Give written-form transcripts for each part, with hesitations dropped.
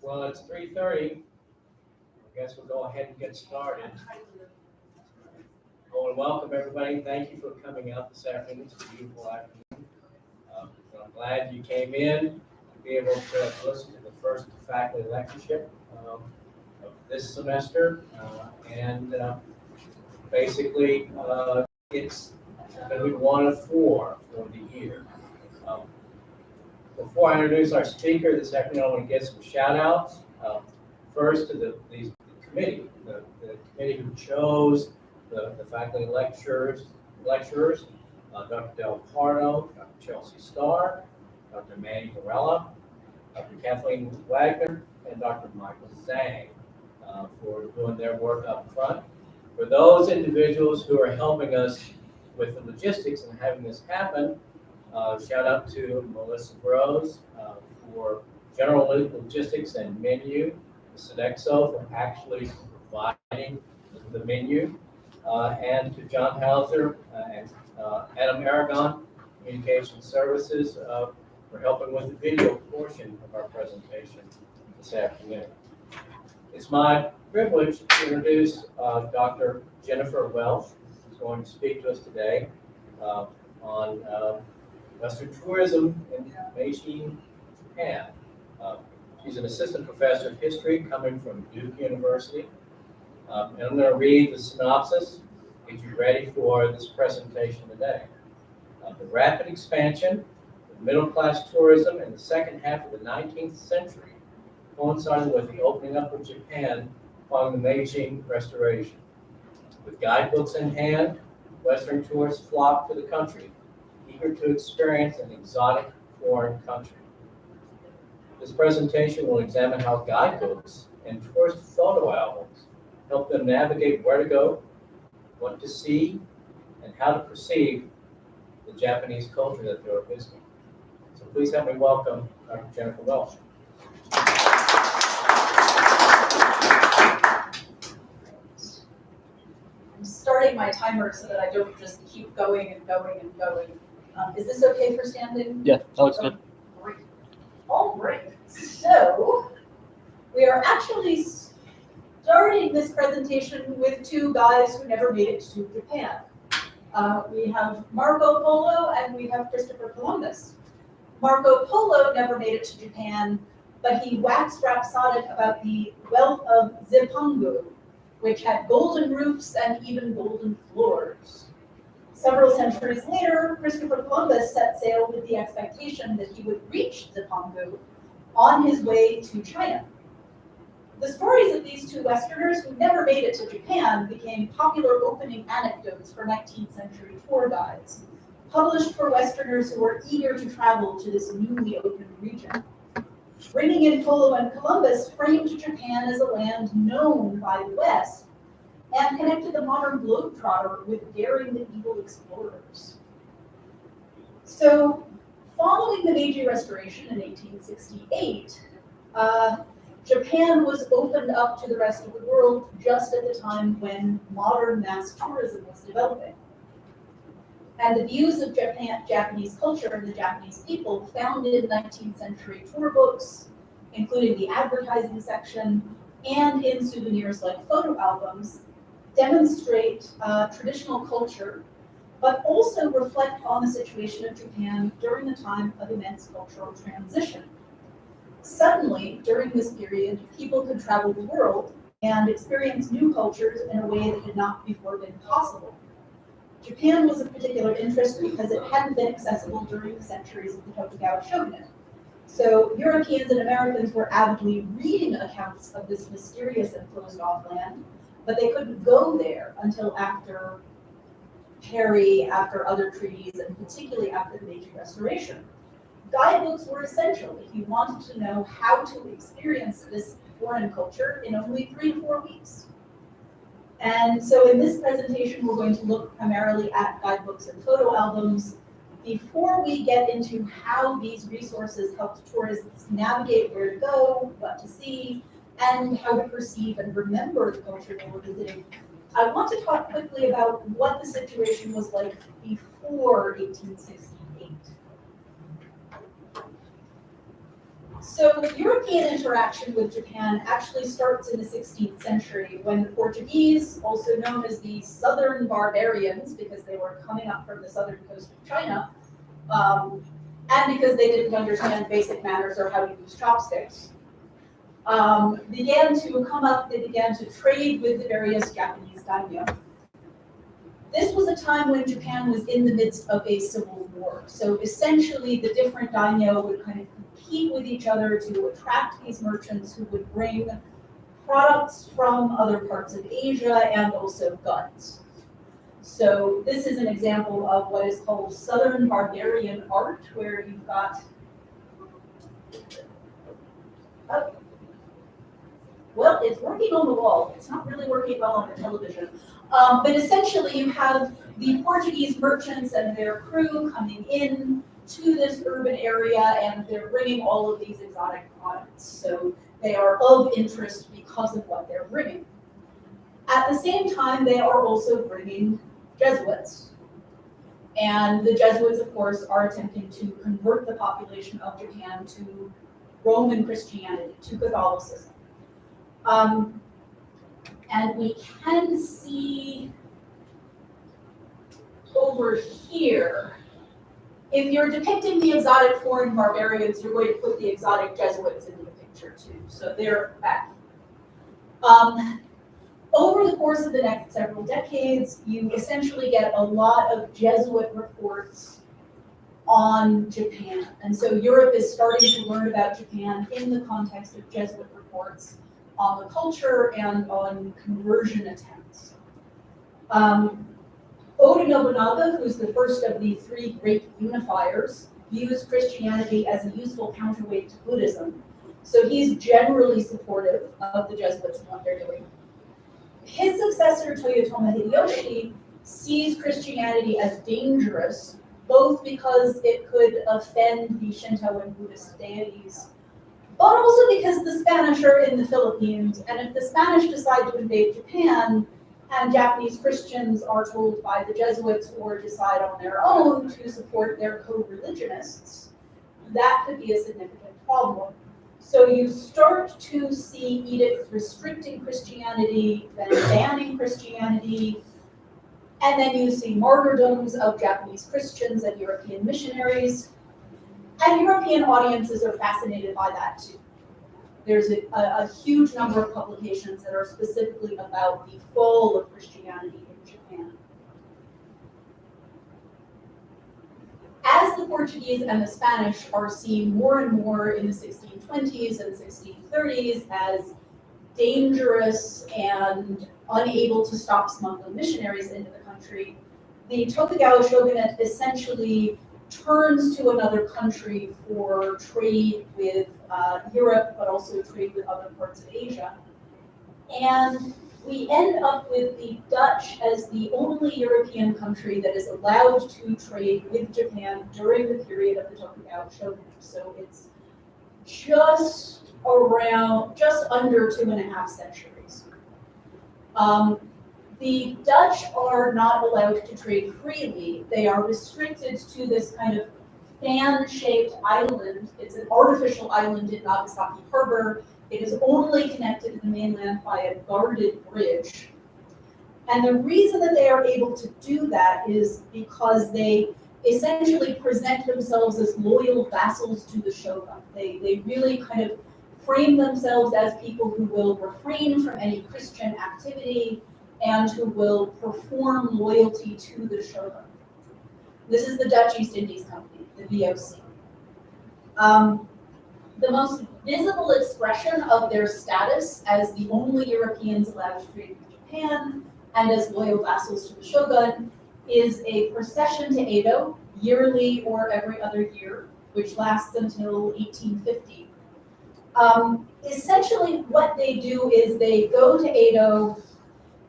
Well, it's 3:30. I guess we'll go ahead and get started. I want to welcome everybody. Thank you for coming out this afternoon. It's a beautiful afternoon. I'm glad you came in to be able to listen to the first faculty lectureship of this semester. Basically, it's going to be one of four for the year. Before I introduce our speaker this afternoon, I want to get some shout outs. First to the committee, the committee who chose the faculty lecturers, Dr. Del Pardo, Dr. Chelsea Starr, Dr. Manny Varela, Dr. Kathleen Wagner, and Dr. Michael Zhang for doing their work up front. For those individuals who are helping us with the logistics and having this happen, shout out to Melissa Rose for general logistics and menu, Sodexo for actually providing the menu, and to John Hauser and Adam Aragon, Communication Services, for helping with the video portion of our presentation this afternoon. It's my privilege to introduce Dr. Jennifer Welsh, who's going to speak to us today on Western tourism in Meiji, Japan. She's an assistant professor of history coming from Duke University. And I'm going to read the synopsis, get you ready for this presentation today. The rapid expansion of middle-class tourism in the second half of the 19th century coincided with the opening up of Japan following the Meiji Restoration. With guidebooks in hand, Western tourists flocked to the country, eager to experience an exotic foreign country. This presentation will examine how guidebooks and tourist photo albums help them navigate where to go, what to see, and how to perceive the Japanese culture that they're visiting. So please help me welcome Dr. Jennifer Welsh. I'm starting my timer so that I don't just keep going and going and going. Is this okay for standing? Yeah, that looks good. Great. All right. So we are actually starting this presentation with two guys who never made it to Japan. We have Marco Polo and we have Christopher Columbus. Marco Polo never made it to Japan, but he waxed rhapsodic about the wealth of Zipangu, which had golden roofs and even golden floors. Several centuries later, Christopher Columbus set sail with the expectation that he would reach Zipangu on his way to China. The stories of these two Westerners who never made it to Japan became popular opening anecdotes for 19th century tour guides, published for Westerners who were eager to travel to this newly opened region. Bringing in Polo and Columbus framed Japan as a land known by the West and connected the modern Globe-Trotter with daring medieval explorers. So, following the Meiji Restoration in 1868, Japan was opened up to the rest of the world just at the time when modern mass tourism was developing. And the views of Japanese culture and the Japanese people found in 19th century tour books, including the advertising section, and in souvenirs like photo albums, demonstrate traditional culture, but also reflect on the situation of Japan during a time of immense cultural transition. Suddenly, during this period, people could travel the world and experience new cultures in a way that had not before been possible. Japan was of particular interest because it hadn't been accessible during the centuries of the Tokugawa shogunate. So Europeans and Americans were avidly reading accounts of this mysterious and closed-off land, but they couldn't go there until after Perry, after other treaties, and particularly after the Meiji Restoration. Guidebooks were essential if you wanted to know how to experience this foreign culture in only 3 to 4 weeks. And so in this presentation, we're going to look primarily at guidebooks and photo albums before we get into how these resources help tourists navigate where to go, what to see, and how to perceive and remember the culture they were visiting. I want to talk quickly about what the situation was like before 1868. So European interaction with Japan actually starts in the 16th century when the Portuguese, also known as the Southern Barbarians, because they were coming up from the southern coast of China, and because they didn't understand basic manners or how to use chopsticks, began to come up, they began to trade with the various Japanese daimyo. This was a time when Japan was in the midst of a civil war. So essentially the different daimyo would kind of compete with each other to attract these merchants who would bring products from other parts of Asia and also goods. So this is an example of what is called Southern Barbarian art, where you've got, well, it's working on the wall. It's not really working well on the television. But essentially you have the Portuguese merchants and their crew coming in to this urban area, and they're bringing all of these exotic products. So they are of interest because of what they're bringing. At the same time, they are also bringing Jesuits. And the Jesuits, of course, are attempting to convert the population of Japan to Roman Christianity, to Catholicism. And we can see over here, if you're depicting the exotic foreign barbarians, you're going to put the exotic Jesuits into the picture too. So they're back. Over the course of the next several decades, you essentially get a lot of Jesuit reports on Japan. And so Europe is starting to learn about Japan in the context of Jesuit reports on the culture and on conversion attempts. Oda Nobunaga, who's the first of the three great unifiers, views Christianity as a useful counterweight to Buddhism. So he's generally supportive of the Jesuits and what they're doing. His successor, Toyotomi Hideyoshi, sees Christianity as dangerous, both because it could offend the Shinto and Buddhist deities, but also because the Spanish are in the Philippines, and if the Spanish decide to invade Japan, and Japanese Christians are told by the Jesuits or decide on their own to support their co-religionists, that could be a significant problem. So you start to see edicts restricting Christianity, then banning Christianity, and then you see martyrdoms of Japanese Christians and European missionaries. And European audiences are fascinated by that too. There's a huge number of publications that are specifically about the fall of Christianity in Japan. As the Portuguese and the Spanish are seen more and more in the 1620s and 1630s as dangerous and unable to stop smuggling missionaries into the country, the Tokugawa shogunate essentially turns to another country for trade with Europe, but also trade with other parts of Asia. And we end up with the Dutch as the only European country that is allowed to trade with Japan during the period of the Tokugawa shogunate. So it's just under 2.5 centuries. The Dutch are not allowed to trade freely. They are restricted to this kind of fan-shaped island. It's an artificial island in Nagasaki Harbor. It is only connected to the mainland by a guarded bridge. And the reason that they are able to do that is because they essentially present themselves as loyal vassals to the shogun. They really kind of frame themselves as people who will refrain from any Christian activity and who will perform loyalty to the shogun. This is the Dutch East Indies Company, the VOC. The most visible expression of their status as the only Europeans allowed to trade with Japan and as loyal vassals to the shogun is a procession to Edo, yearly or every other year, which lasts until 1850. Essentially what they do is they go to Edo,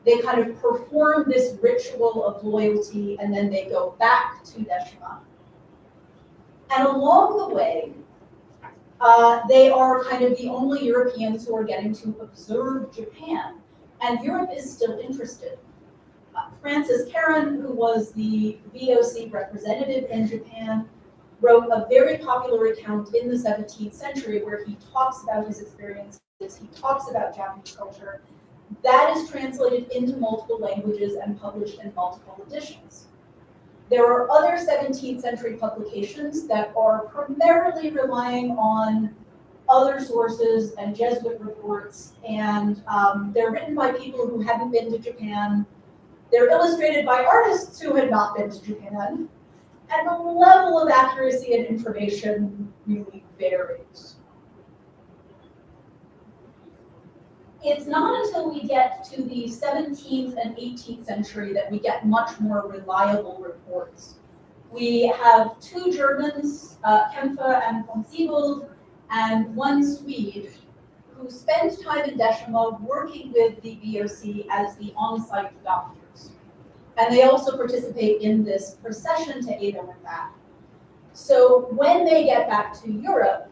they kind of perform this ritual of loyalty, and then they go back to Deshima. And along the way, they are kind of the only Europeans who are getting to observe Japan. And Europe is still interested. Francis Caron, who was the VOC representative in Japan, wrote a very popular account in the 17th century where he talks about his experiences, he talks about Japanese culture. That is translated into multiple languages and published in multiple editions. There are other 17th century publications that are primarily relying on other sources and Jesuit reports, and they're written by people who hadn't been to Japan. They're illustrated by artists who had not been to Japan, and the level of accuracy and information really varies. It's not until we get to the 17th and 18th century that we get much more reliable reports. We have two Germans, Kempfer and von Siebold, and one Swede, who spent time in Decima working with the BOC as the on-site doctors. And they also participate in this procession to Ada and back. So when they get back to Europe,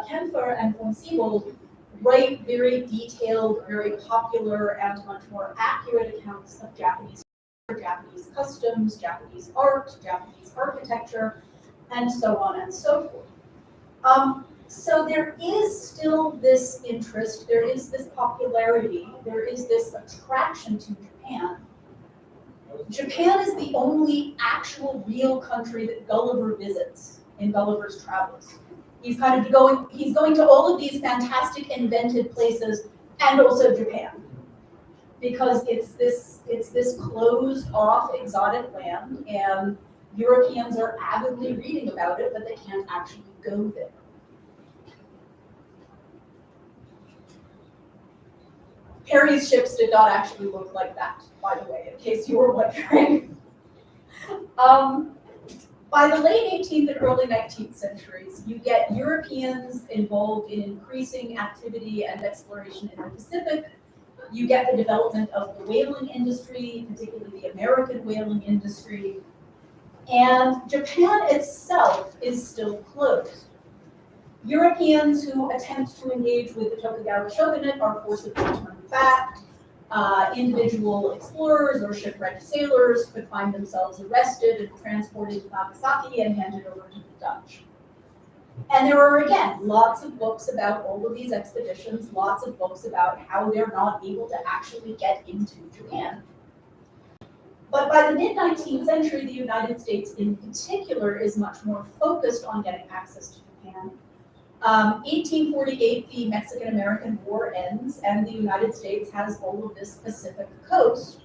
Kempfer and von Siebold write very detailed, very popular, and much more accurate accounts of Japanese customs, Japanese art, Japanese architecture, and so on and so forth. So there is still this interest, there is this popularity, there is this attraction to Japan. Japan is the only actual real country that Gulliver visits in Gulliver's Travels. He's going to all of these fantastic invented places and also Japan. Because it's this closed off exotic land, and Europeans are avidly reading about it, but they can't actually go there. Perry's ships did not actually look like that, by the way, in case you were wondering. By the late 18th and early 19th centuries, you get Europeans involved in increasing activity and exploration in the Pacific. You get the development of the whaling industry, particularly the American whaling industry. And Japan itself is still closed. Europeans who attempt to engage with the Tokugawa shogunate are forcibly turned back. Individual explorers or shipwrecked sailors could find themselves arrested and transported to Nagasaki and handed over to the Dutch. And there are, again, lots of books about all of these expeditions, lots of books about how they're not able to actually get into Japan. But by the mid-19th century, the United States in particular is much more focused on getting access to Japan. 1848, the Mexican-American War ends, and the United States has all of this Pacific coast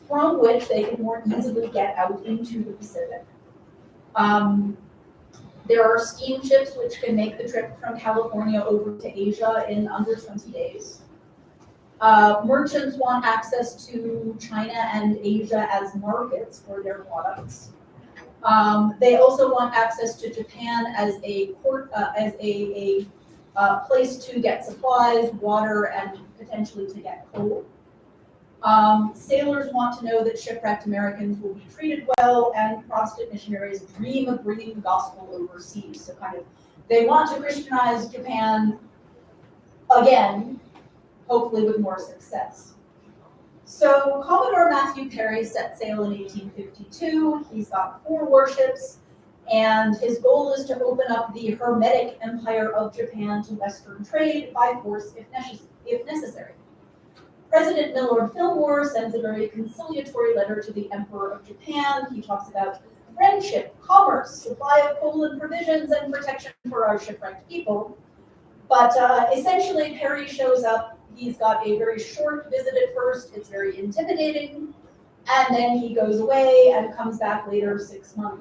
from which they can more easily get out into the Pacific. There are steamships which can make the trip from California over to Asia in under 20 days. Merchants want access to China and Asia as markets for their products. They also want access to Japan as a port, place to get supplies, water, and potentially to get coal. Sailors want to know that shipwrecked Americans will be treated well, and Protestant missionaries dream of bringing the gospel overseas. So they want to Christianize Japan again, hopefully with more success. So Commodore Matthew Perry set sail in 1852. He's got 4 warships, and his goal is to open up the Hermetic Empire of Japan to Western trade by force if necessary. President Millard Fillmore sends a very conciliatory letter to the Emperor of Japan. He talks about friendship, commerce, supply of coal and provisions, and protection for our shipwrecked people. But essentially, Perry shows up. He's got a very short visit at first. It's very intimidating. And then he goes away and comes back later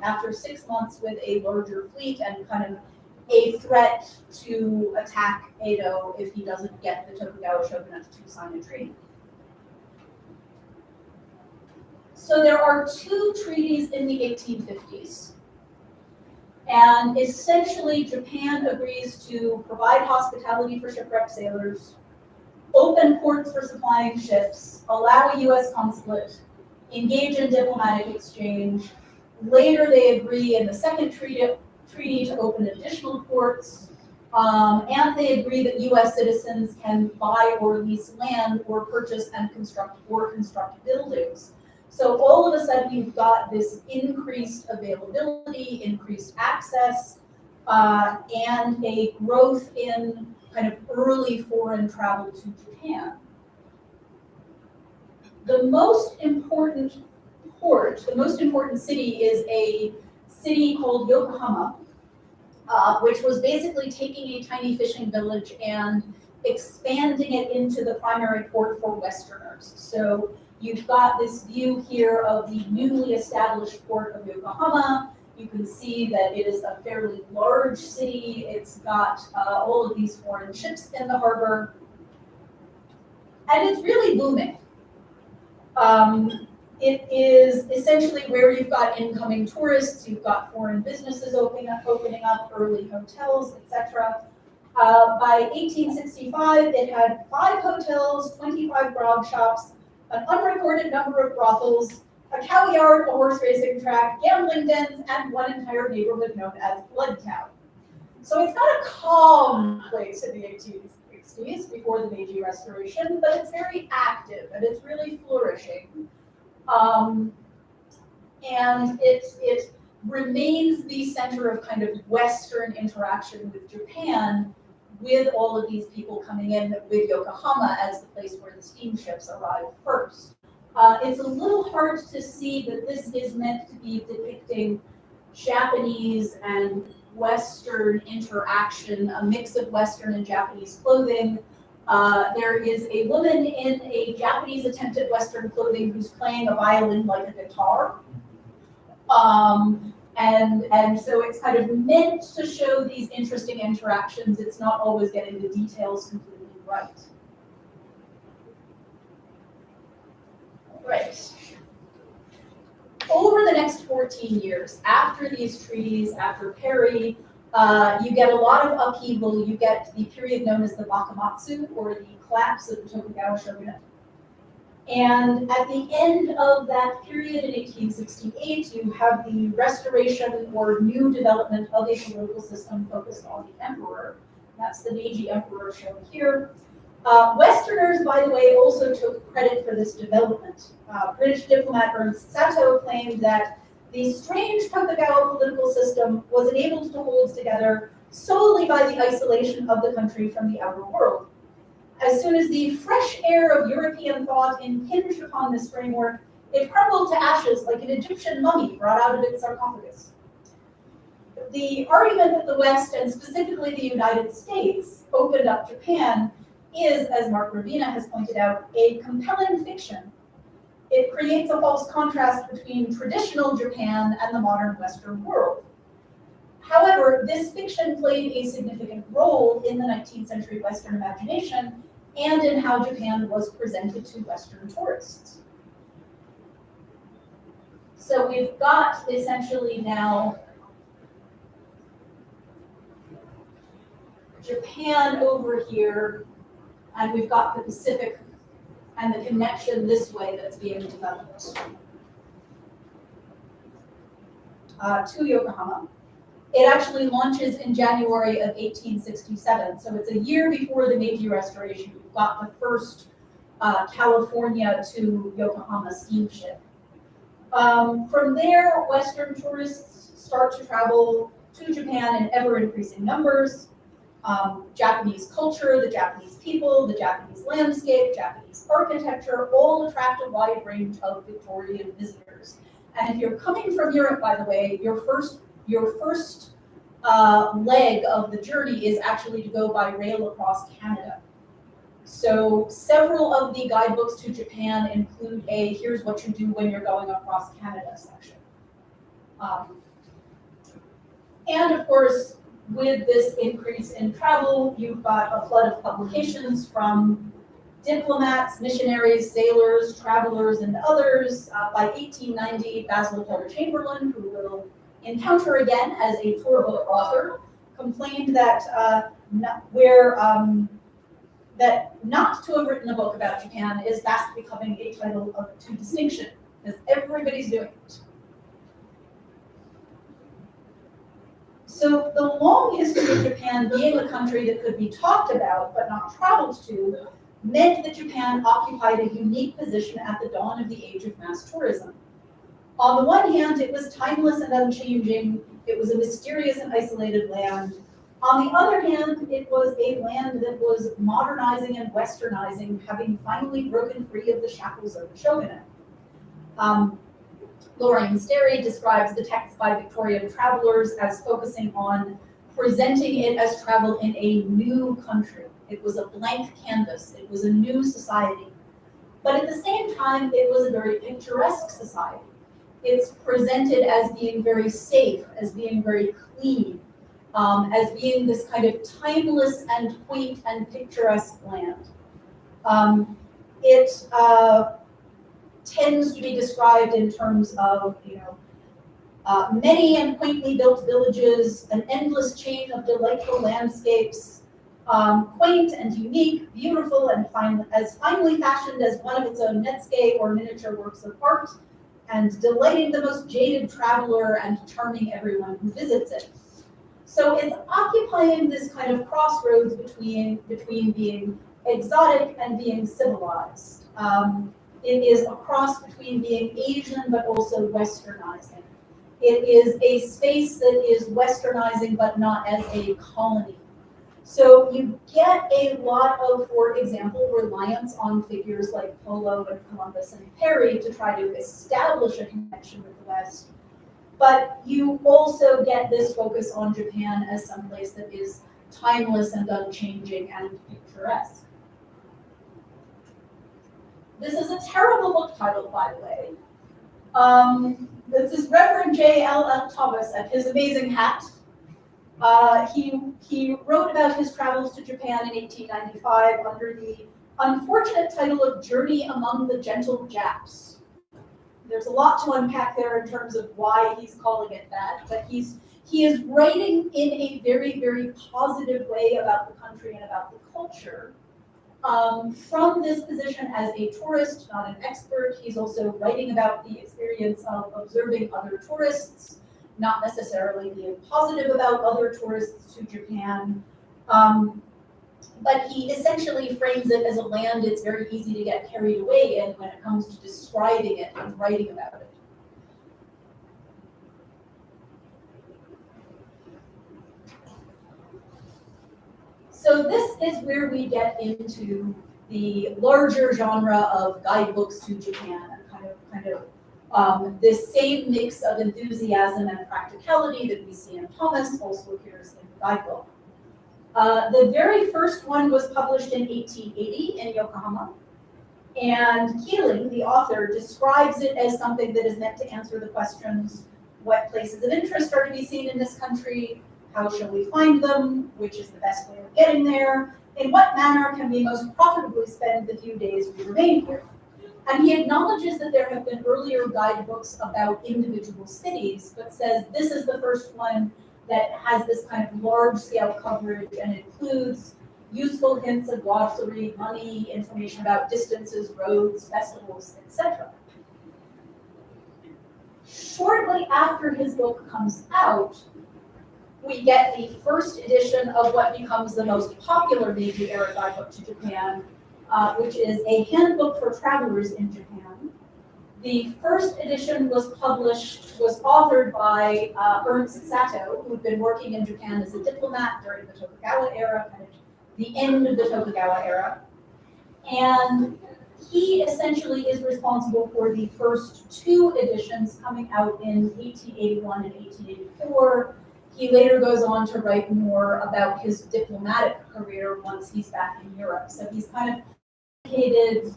after 6 months with a larger fleet and a threat to attack Edo if he doesn't get the Tokugawa shogunate to sign a treaty. So there are 2 treaties in the 1850s. And essentially, Japan agrees to provide hospitality for shipwrecked sailors, open ports for supplying ships, allow a U.S. consulate, engage in diplomatic exchange. Later, they agree in the second treaty to open additional ports, and they agree that U.S. citizens can buy or lease land or purchase and construct buildings So all of a sudden, you've got this increased availability, increased access, and a growth in kind of early foreign travel to Japan. The most important port, the most important city is a city called Yokohama, which was basically taking a tiny fishing village and expanding it into the primary port for Westerners. So you've got this view here of the newly established port of Yokohama. You can see that it is a fairly large city. It's got all of these foreign ships in the harbor, and it's really booming. It is essentially where you've got incoming tourists, you've got foreign businesses opening up, early hotels, etc. By 1865, it had 5 hotels, 25 grog shops, an unrecorded number of brothels, a cow yard, a horse racing track, gambling dens, and one entire neighborhood known as Bloodtown. So it's not a calm place in the 1860s before the Meiji Restoration, but it's very active and it's really flourishing. And it remains the center of kind of Western interaction with Japan, with all of these people coming in, with Yokohama as the place where the steamships arrived first. It's a little hard to see that this is meant to be depicting Japanese and Western interaction, a mix of Western and Japanese clothing. There is a woman in a Japanese attempted Western clothing who's playing a violin like a guitar. And so it's kind of meant to show these interesting interactions. It's not always getting the details completely right. Right. Over the next 14 years, after these treaties, after Perry, you get a lot of upheaval. You get the period known as the Wakamatsu, or the collapse of the Tokugawa shogunate. And at the end of that period in 1868, you have the restoration or new development of a political system focused on the emperor. That's the Meiji emperor shown here. Westerners, by the way, also took credit for this development. British diplomat Ernst Sato claimed that the strange Tokugawa political system was enabled to hold together solely by the isolation of the country from the outer world. As soon as the fresh air of European thought impinged upon this framework, it crumbled to ashes like an Egyptian mummy brought out of its sarcophagus. The argument that the West, and specifically the United States, opened up Japan is, as Mark Ravina has pointed out, a compelling fiction. It creates a false contrast between traditional Japan and the modern Western world. However, this fiction played a significant role in the 19th century Western imagination and in how Japan was presented to Western tourists. So we've got essentially now Japan over here, and we've got the Pacific and the connection this way that's being developed to Yokohama. It actually launches in January of 1867, so it's a year before the Meiji Restoration. We've got the first California to Yokohama steamship. From there, Western tourists start to travel to Japan in ever-increasing numbers. Japanese culture, the Japanese people, the Japanese landscape, Japanese architecture, all attract a wide range of Victorian visitors. And if you're coming from Europe, by the way, your first leg of the journey is actually to go by rail across Canada. So several of the guidebooks to Japan include a here's what you do when you're going across Canada section. And of course, with this increase in travel, you've got a flood of publications from diplomats, missionaries, sailors, travelers, and others. By 1890, Basil Taylor Chamberlain, who we'll encounter again as a tour book author, complained that that not to have written a book about Japan is fast becoming a title to distinction, because everybody's doing it. So the long history of Japan being a country that could be talked about but not traveled to meant that Japan occupied a unique position at the dawn of the age of mass tourism. On the one hand, it was timeless and unchanging. It was a mysterious and isolated land. On the other hand, it was a land that was modernizing and westernizing, having finally broken free of the shackles of the shogunate. Lorraine Sterry describes the text by Victorian travelers as focusing on presenting it as travel in a new country. It was a blank canvas. It was a new society. But at the same time, it was a very picturesque society. It's presented as being very safe, as being very clean, as being this kind of timeless and quaint and picturesque land. It tends to be described in terms of, many and quaintly built villages, an endless chain of delightful landscapes, quaint and unique, beautiful and as finely fashioned as one of its own netsuke or miniature works of art, and delighting the most jaded traveler and charming everyone who visits it. So it's occupying this kind of crossroads between being exotic and being civilized. It is a cross between being Asian but also westernizing. It is a space that is westernizing but not as a colony. So you get a lot of, for example, reliance on figures like Polo and Columbus and Perry to try to establish a connection with the West. But you also get this focus on Japan as some place that is timeless and unchanging and picturesque. This is a terrible book title, by the way. This is Reverend J.L.L. Thomas and his amazing hat. He wrote about his travels to Japan in 1895 under the unfortunate title of Journey Among the Gentle Japs. There's a lot to unpack there in terms of why he's calling it that, but he is writing in a very, very positive way about the country and about the culture. From this position as a tourist, not an expert, he's also writing about the experience of observing other tourists, not necessarily being positive about other tourists to Japan. But he essentially frames it as a land it's very easy to get carried away in when it comes to describing it and writing about it. So this is where we get into the larger genre of guidebooks to Japan, kind of this same mix of enthusiasm and practicality that we see in Thomas also appears in the guidebook. The very first one was published in 1880 in Yokohama, and Keeling, the author, describes it as something that is meant to answer the questions: what places of interest are to be seen in this country? How shall we find them? Which is the best way of getting there? In what manner can we most profitably spend the few days we remain here? And he acknowledges that there have been earlier guidebooks about individual cities, but says this is the first one that has this kind of large-scale coverage and includes useful hints, a glossary, money, information about distances, roads, festivals, etc. Shortly after his book comes out, we get the first edition of what becomes the most popular Meiji era guidebook to Japan, which is a handbook for travelers in Japan. The first edition was authored by Ernst Sato, who had been working in Japan as a diplomat during the Tokugawa era, kind of the end of the Tokugawa era. And he essentially is responsible for the first two editions coming out in 1881 and 1884. He later goes on to write more about his diplomatic career once he's back in Europe. So he's kind of dedicated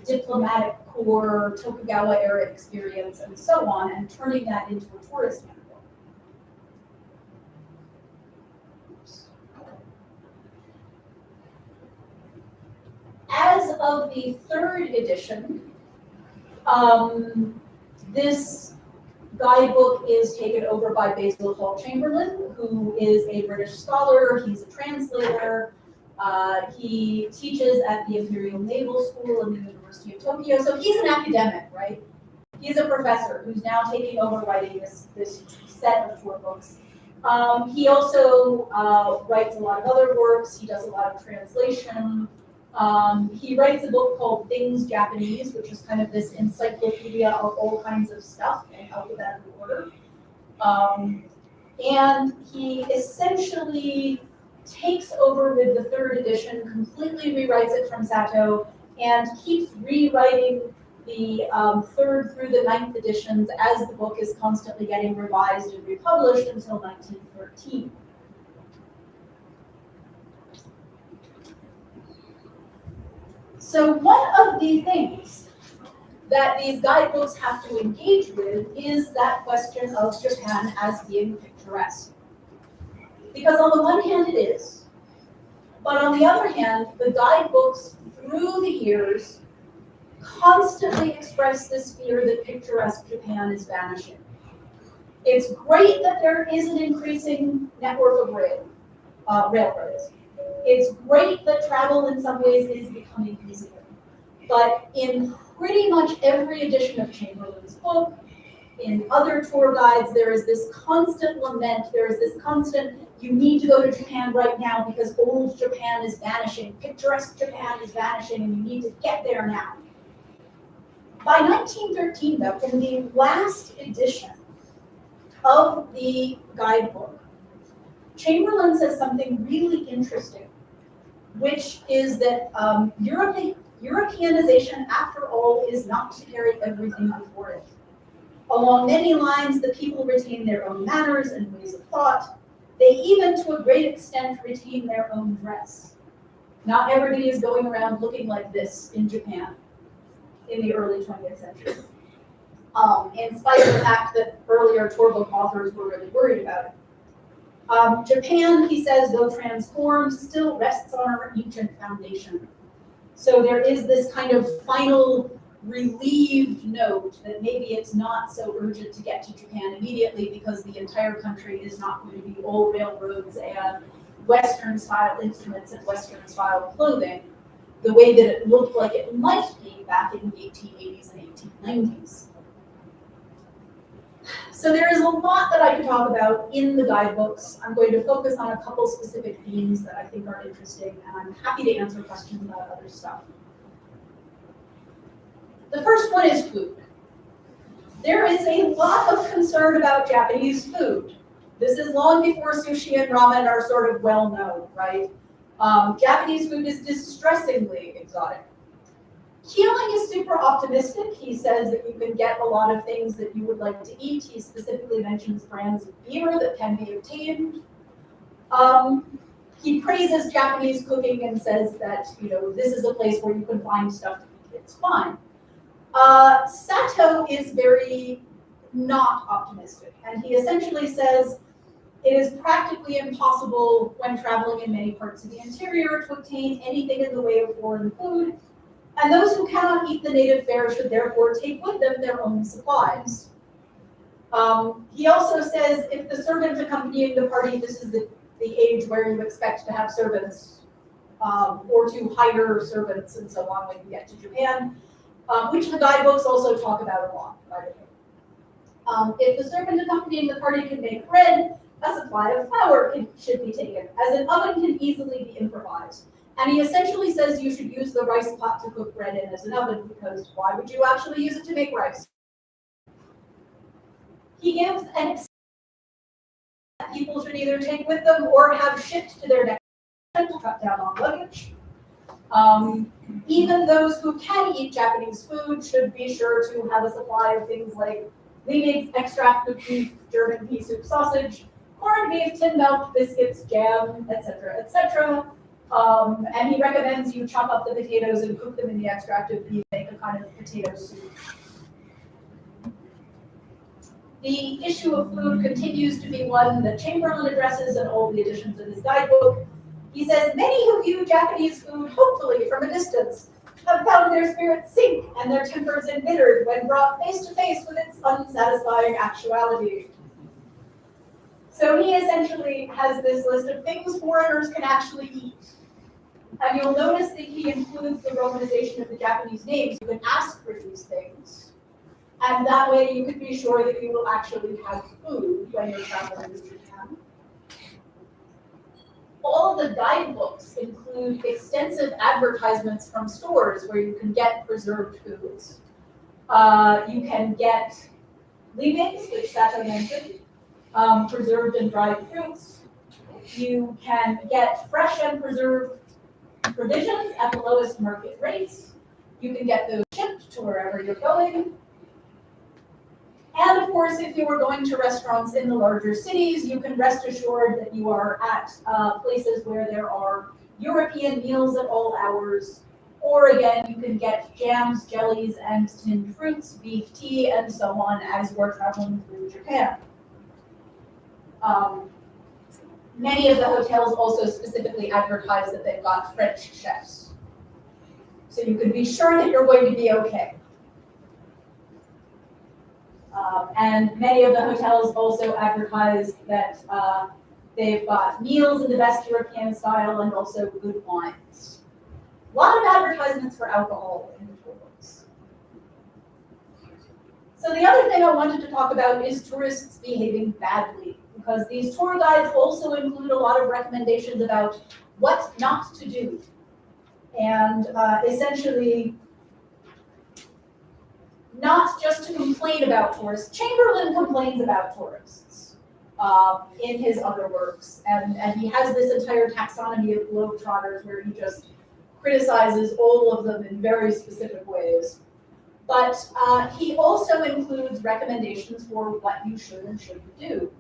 diplomatic corps, Tokugawa era experience, and so on, and turning that into a tourist handbook. As of the third edition, this guidebook is taken over by Basil Hall Chamberlain, who is a British scholar. He's a translator. He teaches at the Imperial Naval School in the University of Tokyo. So he's an academic, right? He's a professor who's now taking over writing this set of tour books. He also writes a lot of other works. He does a lot of translation. He writes a book called Things Japanese, which is kind of this encyclopedia of all kinds of stuff in alphabetical order. And he essentially takes over with the third edition, completely rewrites it from Sato, and keeps rewriting the third through the ninth editions as the book is constantly getting revised and republished until 1913. So one of the things that these guidebooks have to engage with is that question of Japan as being picturesque. Because on the one hand it is, but on the other hand, the guidebooks through the years constantly express this fear that picturesque Japan is vanishing. It's great that there is an increasing network of railroads. It's great that travel in some ways is becoming easier. But in pretty much every edition of Chamberlain's book, in other tour guides, there is this constant lament, there is this constant, you need to go to Japan right now because old Japan is vanishing, picturesque Japan is vanishing, and you need to get there now. By 1913, though, in the last edition of the guidebook, Chamberlain says something really interesting, which is that Europeanization, after all, is not to carry everything before it. Along many lines, the people retain their own manners and ways of thought. They even, to a great extent, retain their own dress. Not everybody is going around looking like this in Japan in the early 20th century, in spite of the fact that earlier tour book authors were really worried about it. Japan, he says, though transformed, still rests on our ancient foundation. So there is this kind of final relieved note that maybe it's not so urgent to get to Japan immediately because the entire country is not going to be all railroads and Western style instruments and Western style clothing the way that it looked like it might be back in the 1880s and 1890s. So there is a lot that I could talk about in the guidebooks. I'm going to focus on a couple specific themes that I think are interesting, and I'm happy to answer questions about other stuff. The first one is food. There is a lot of concern about Japanese food. This is long before sushi and ramen are sort of well known, right? Japanese food is distressingly exotic. Keeling is super optimistic. He says that you can get a lot of things that you would like to eat. He specifically mentions brands of beer that can be obtained. He praises Japanese cooking and says that, this is a place where you can find stuff to eat. It's fine. Sato is very not optimistic, and he essentially says it is practically impossible when traveling in many parts of the interior to obtain anything in the way of foreign food, and those who cannot eat the native fare should therefore take with them their own supplies. He also says if the servant accompanying the party, this is the age where you expect to have servants or to hire servants and so on when you get to Japan, which the guidebooks also talk about a lot, by the way. If the servant accompanying the party can make bread, a supply of flour should be taken, as an oven can easily be improvised. And he essentially says you should use the rice pot to cook bread in as an oven, because why would you actually use it to make rice? He gives an example that people should either take with them or have shipped to their destination to cut down on luggage. Even those who can eat Japanese food should be sure to have a supply of things like lean extract of beef, German pea soup sausage, corned beef, tin milk, biscuits, jam, etc., etc. And he recommends you chop up the potatoes and cook them in the extract of beef, make a kind of potato soup. The issue of food continues to be one that Chamberlain addresses in all the editions of his guidebook. He says, many who view Japanese food hopefully from a distance have found their spirits sink and their tempers embittered when brought face to face with its unsatisfying actuality. So he essentially has this list of things foreigners can actually eat. And you'll notice that he includes the romanization of the Japanese names. You can ask for these things. And that way you can be sure that you will actually have food when you're traveling to Japan. All of the guidebooks include extensive advertisements from stores where you can get preserved foods. You can get leavings, which Sato mentioned, preserved and dried fruits. You can get fresh and preserved provisions at the lowest market rates. You can get those shipped to wherever you're going. And of course, if you are going to restaurants in the larger cities, you can rest assured that you are at places where there are European meals at all hours. Or again, you can get jams, jellies, and tinned fruits, beef tea, and so on as you're traveling through Japan. Many of the hotels also specifically advertise that they've got French chefs. So you can be sure that you're going to be okay. And many of the hotels also advertise that they've got meals in the best European style and also good wines. A lot of advertisements for alcohol in the tour books. So the other thing I wanted to talk about is tourists behaving badly, because these tour guides also include a lot of recommendations about what not to do. And essentially, not just to complain about tourists. Chamberlain complains about tourists in his other works. And he has this entire taxonomy of Globe-Trotters where he just criticizes all of them in very specific ways. But he also includes recommendations for what you should and shouldn't do.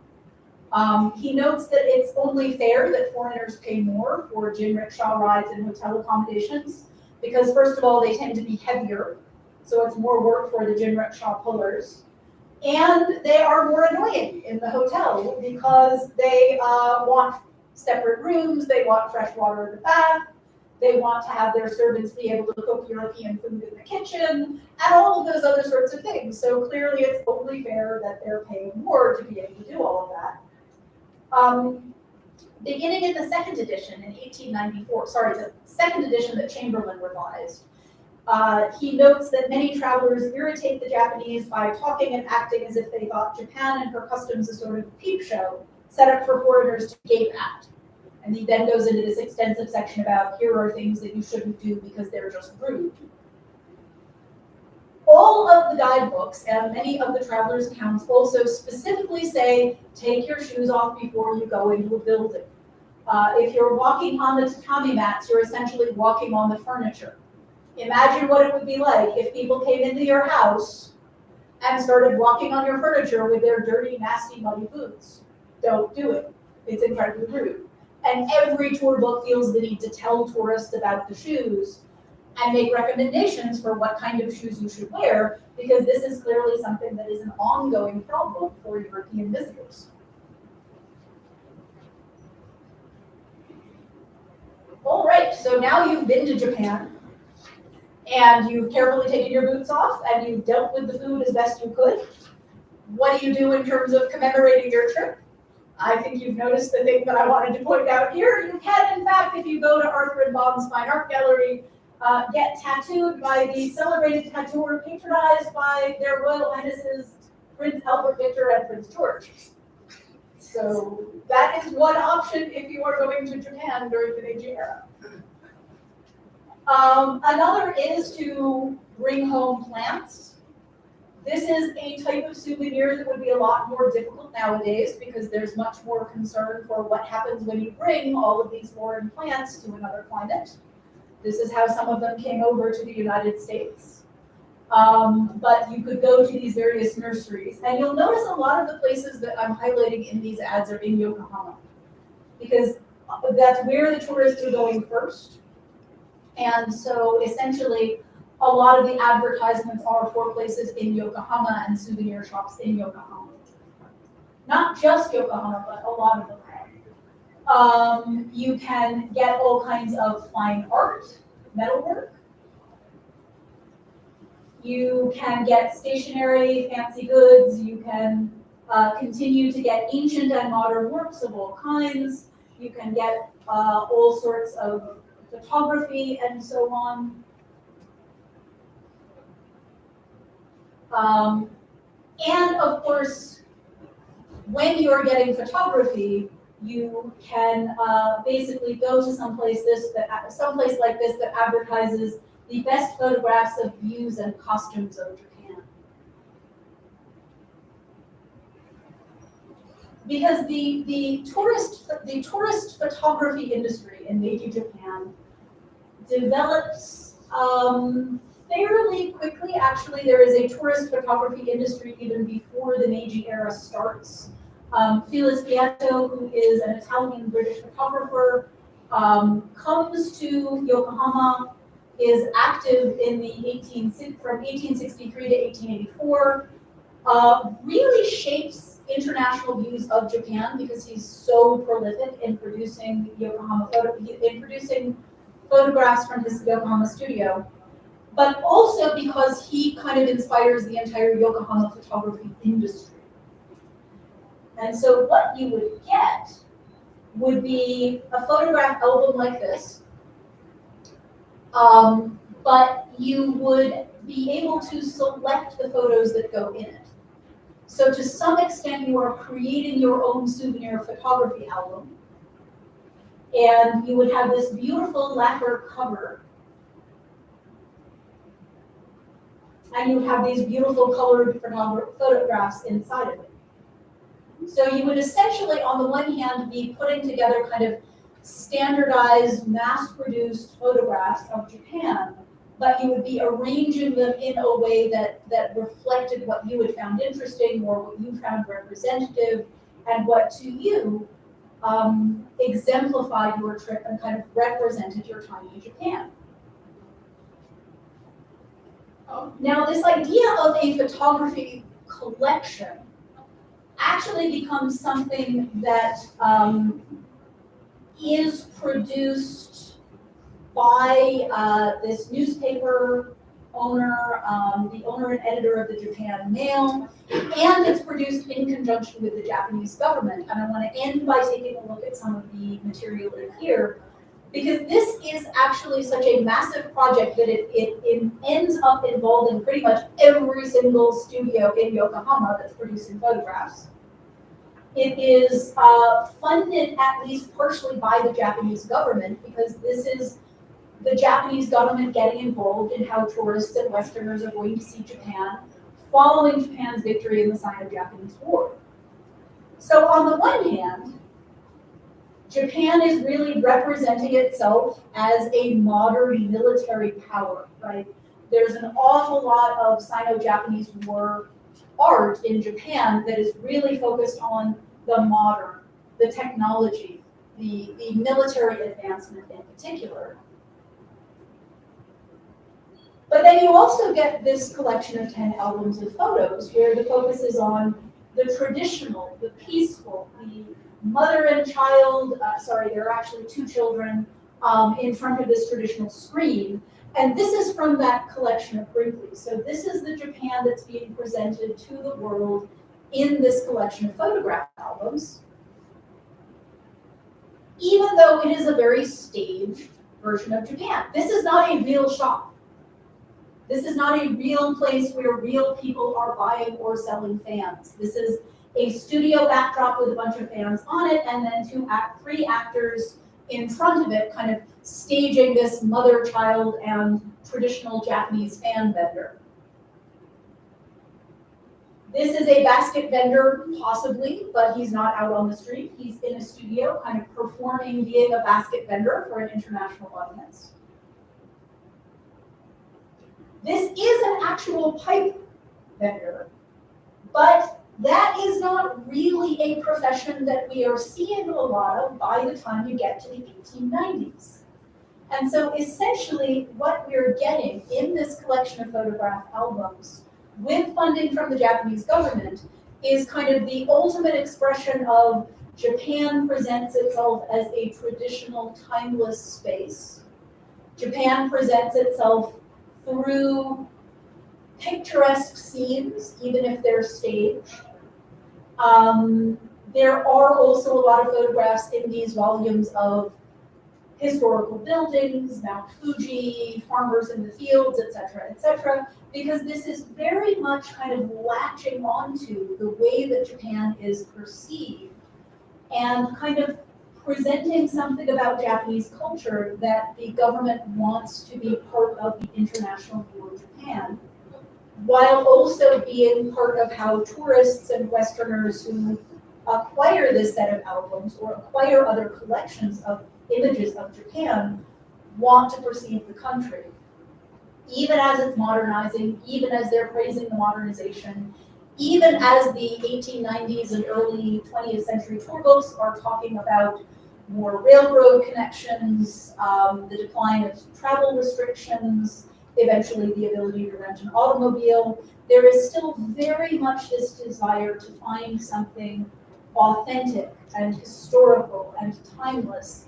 He notes that it's only fair that foreigners pay more for jinrickshaw rides and hotel accommodations, because first of all, they tend to be heavier, so it's more work for the jinrickshaw pullers. And they are more annoying in the hotel because they want separate rooms, they want fresh water in the bath, they want to have their servants be able to cook European food in the kitchen, and all of those other sorts of things. So clearly it's only fair that they're paying more to be able to do all of that. Beginning in the second edition in 1894, the second edition that Chamberlain revised, he notes that many travelers irritate the Japanese by talking and acting as if they thought Japan and her customs a sort of peep show set up for foreigners to gape at. And he then goes into this extensive section about here are things that you shouldn't do because they're just rude. All of the guidebooks and many of the travelers' accounts also specifically say, take your shoes off before you go into a building. If you're walking on the tatami mats, you're essentially walking on the furniture. Imagine what it would be like if people came into your house and started walking on your furniture with their dirty, nasty, muddy boots. Don't do it. It's incredibly rude. And every tour book feels the need to tell tourists about the shoes and make recommendations for what kind of shoes you should wear, because this is clearly something that is an ongoing problem for European visitors. All right, so now you've been to Japan, and you've carefully taken your boots off, and you've dealt with the food as best you could. What do you do in terms of commemorating your trip? I think you've noticed the thing that I wanted to point out here. You can, in fact, if you go to Arthur and Bob's Fine Art Gallery, get tattooed by the celebrated tattooer patronized by their Royal Highnesses Prince Albert Victor and Prince George. So that is one option if you are going to Japan during the Meiji era. Another is to bring home plants. This is a type of souvenir that would be a lot more difficult nowadays because there's much more concern for what happens when you bring all of these foreign plants to another climate. This is how some of them came over to the United States. But you could go to these various nurseries, and you'll notice a lot of the places that I'm highlighting in these ads are in Yokohama, because that's where the tourists are going first. And so essentially, a lot of the advertisements are for places in Yokohama and souvenir shops in Yokohama. Not just Yokohama, but a lot of them. You can get all kinds of fine art, metalwork. You can get stationery, fancy goods. You can continue to get ancient and modern works of all kinds. You can get all sorts of photography and so on. And of course, when you're getting photography, You can basically go to someplace like this that advertises the best photographs of views and costumes of Japan. Because the tourist photography industry in Meiji Japan develops fairly quickly. Actually, there is a tourist photography industry even before the Meiji era starts. Felix Pietto, who is an Italian-British photographer, comes to Yokohama, is active in from 1863 to 1884, really shapes international views of Japan because he's so prolific in producing photographs from his Yokohama studio, but also because he kind of inspires the entire Yokohama photography industry. And so what you would get would be a photograph album like this, but you would be able to select the photos that go in it. So to some extent, you are creating your own souvenir photography album, and you would have this beautiful lacquer cover, and you would have these beautiful colored photographs inside of it. So you would essentially, on the one hand, be putting together kind of standardized, mass-produced photographs of Japan, but you would be arranging them in a way that reflected what you had found interesting or what you found representative and what to you exemplified your trip and kind of represented your time in Japan. Now, this idea of a photography collection actually becomes something that is produced by this newspaper owner, the owner and editor of the Japan Mail, and it's produced in conjunction with the Japanese government. And I want to end by taking a look at some of the material in here, because this is actually such a massive project that it ends up involving pretty much every single studio in Yokohama that's producing photographs. It is funded at least partially by the Japanese government, because this is the Japanese government getting involved in how tourists and Westerners are going to see Japan following Japan's victory in the Sino-Japanese War. So on the one hand, Japan is really representing itself as a modern military power, right? There's an awful lot of Sino-Japanese War art in Japan that is really focused on the modern, the technology, the military advancement in particular. But then you also get this collection of 10 albums of photos where the focus is on the traditional, the peaceful, the mother and child, there are actually two children in front of this traditional screen. And this is from that collection of Brinkley. So this is the Japan that's being presented to the world in this collection of photograph albums, even though it is a very staged version of Japan. This is not a real shop. This is not a real place where real people are buying or selling fans. This is a studio backdrop with a bunch of fans on it, and then three actors in front of it, kind of staging this mother, child, and traditional Japanese fan vendor. This is a basket vendor, possibly, but he's not out on the street. He's in a studio, kind of performing being a basket vendor for an international audience. This is an actual pipe vendor, but that is not really a profession that we are seeing a lot of by the time you get to the 1890s. And so essentially what we're getting in this collection of photograph albums with funding from the Japanese government is kind of the ultimate expression of Japan presents itself as a traditional, timeless space. Japan presents itself through picturesque scenes, even if they're staged. There are also a lot of photographs in these volumes of historical buildings, Mount Fuji, farmers in the fields, etc., because this is very much kind of latching onto the way that Japan is perceived and kind of presenting something about Japanese culture that the government wants to be part of the international view of Japan, while also being part of how tourists and Westerners who acquire this set of albums or acquire other collections of images of Japan want to perceive the country. Even as it's modernizing, even as they're praising the modernization, even as the 1890s and early 20th century tour books are talking about more railroad connections, the decline of travel restrictions, eventually the ability to rent an automobile, there is still very much this desire to find something authentic and historical and timeless,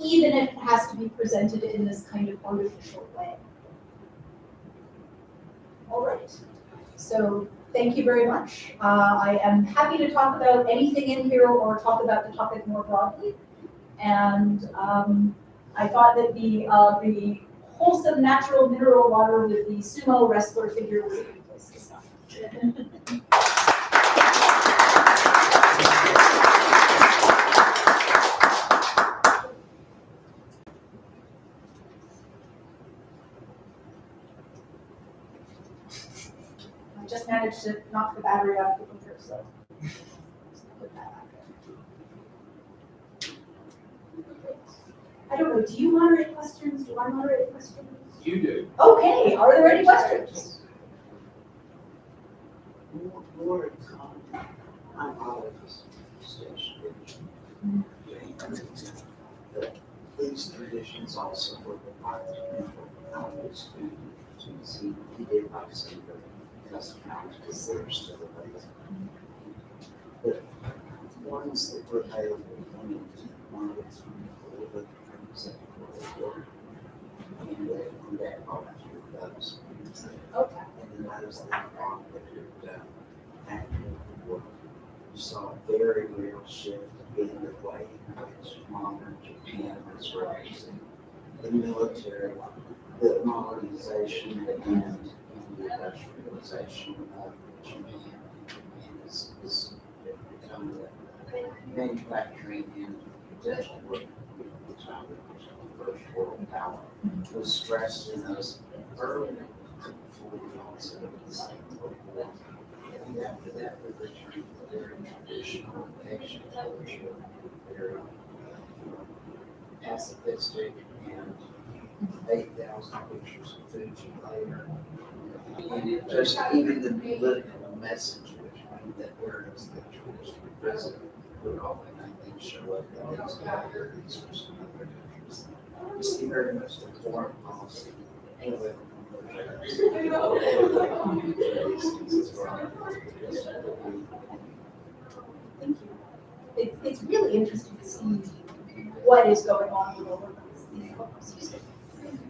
even if it has to be presented in this kind of artificial way. All right, so thank you very much. I am happy to talk about anything in here or talk about the topic more broadly. And I thought that the wholesome natural mineral water with the sumo wrestler figure was a good place to stop. I just managed to knock the battery out of the computer, so put that back there. I don't know, do you moderate questions? Do I moderate questions? You do. Okay, are there any questions? More common, I'm always station. These traditions also were the part of always to see he did like say the custom house because they're still available. But ones that were available when one was a little bit from the Second World War, and that part of those. Okay. And then those that are after the war, you saw a very real shift in the way in which modern Japan was raised. The military, the modernization, and the industrialization of Japan is becoming the manufacturing and industrial work at the time of the First World Power was stressed in those early before the onset of the Second World War. And after that, we returned to very traditional Asian culture, very pacifistic, and 8,000 pictures of Fuji later. And just even the political message that whereas the traditional president would often, I think, show up in these gatherings for some other countries. You see very much the foreign policy political. Thank you. It's really interesting to see what is going on with all of these books.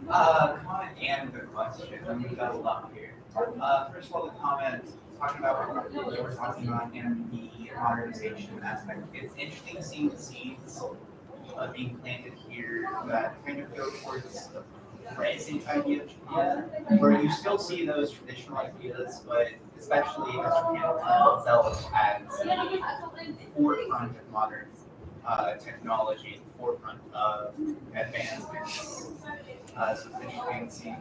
Comment and the question. We've got a lot here. First of all, the comment talking about what we were talking about in the modernization aspect. It's interesting seeing the seeds being planted here that kind of go towards the present idea of Japan, where you still see those traditional ideas, but especially as Japan finds itself as the forefront of modern technology, the forefront of advancements. So it's interesting to see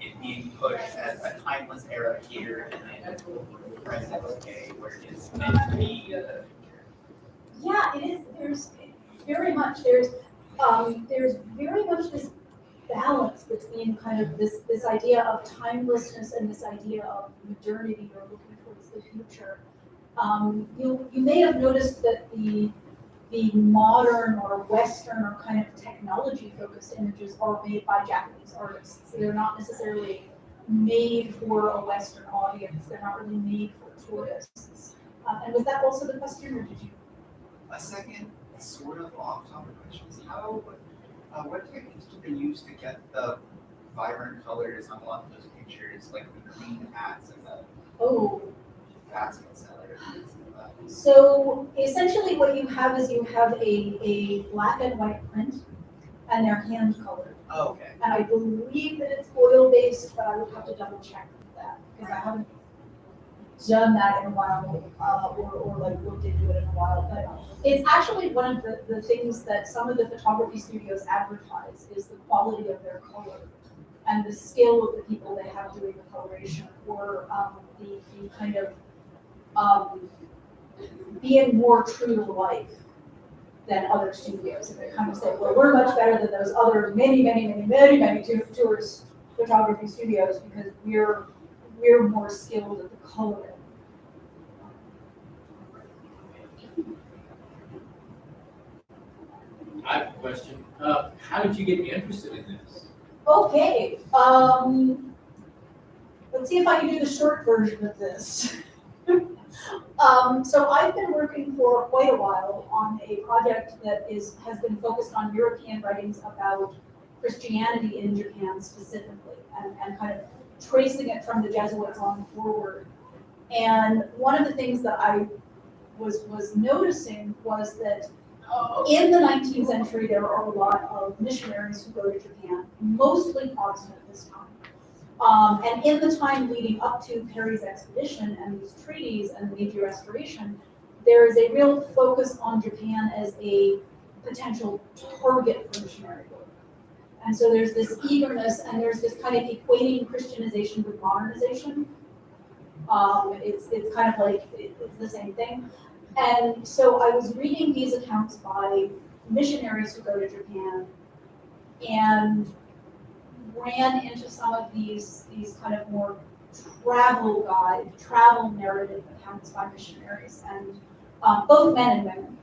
it being pushed as a timeless era here and in present day, where it's meant to be. Yeah, it is. There's very much this balance between kind of this idea of timelessness and this idea of modernity or looking towards the future. You may have noticed that the modern or Western or kind of technology-focused images are made by Japanese artists. They're not necessarily made for a Western audience. They're not really made for tourists. And was that also the question, or did you? A second sort of off-topic question is what techniques do they use to get the vibrant colors on a lot of those pictures, like the green hats and the baskets? So essentially what you have is you have a black and white print, and they're hand colored. Oh, okay. And I believe that it's oil based, but I would have to double check that because I haven't done that in a while, or like looked into it in a while, but it's actually one of the things that some of the photography studios advertise is the quality of their color and the skill of the people they have doing the coloration, or the kind of being more true to life than other studios. And they kind of say, well, we're much better than those other many tourist photography studios because we're more skilled at the coloring. I have a question. How did you get interested in this? Okay, let's see if I can do the short version of this. So I've been working for quite a while on a project that has been focused on European writings about Christianity in Japan specifically, and kind of tracing it from the Jesuits on forward. And one of the things that I was noticing was that in the 19th century, there are a lot of missionaries who go to Japan, mostly Protestant at this time. And in the time leading up to Perry's expedition and these treaties and the Meiji Restoration, there is a real focus on Japan as a potential target for missionary work. And so there's this eagerness, and there's this kind of equating Christianization with modernization. It's kind of like, it's the same thing. And so I was reading these accounts by missionaries who go to Japan and ran into some of these kind of more travel narrative accounts by missionaries, and both men and women.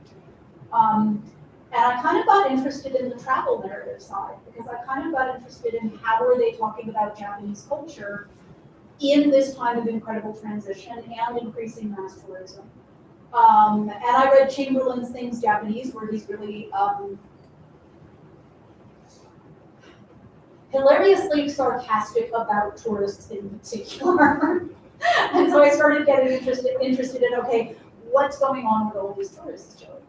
And I kind of got interested in the travel narrative side, because I kind of got interested in how are they talking about Japanese culture in this time of incredible transition and increasing mass tourism. And I read Chamberlain's Things Japanese, where he's really hilariously sarcastic about tourists in particular. And so I started getting interested in, okay, what's going on with all these tourists, Joey?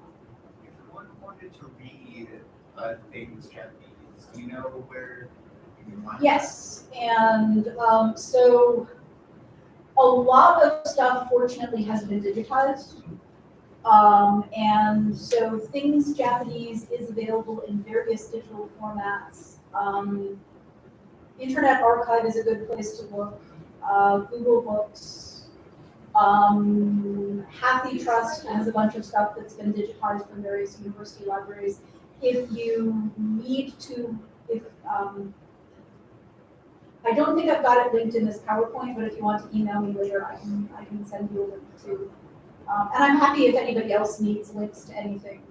If one wanted to read Things Japanese, do you know where you can find it? Yes, and so a lot of stuff, fortunately, has been digitized. And so Things Japanese is available in various digital formats. Internet Archive is a good place to look. Google Books. Hathi Trust has a bunch of stuff that's been digitized from various university libraries. If you need to, I don't think I've got it linked in this PowerPoint, but if you want to email me later, I can send you a link to. And I'm happy if anybody else needs links to anything,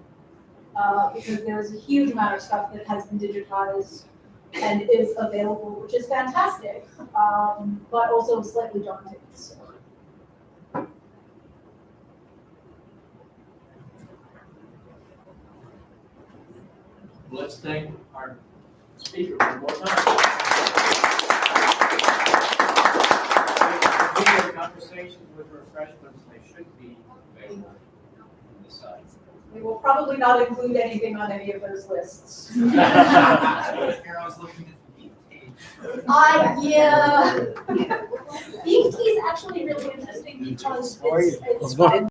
because there's a huge amount of stuff that has been digitized and is available, which is fantastic, but also slightly daunting. So. Let's thank our speaker one more time. Video conversations with refreshments, they should be available on the site. We will probably not include anything on any of those lists. Carol's looking at the page. Yeah. Beef tea is actually really interesting because it's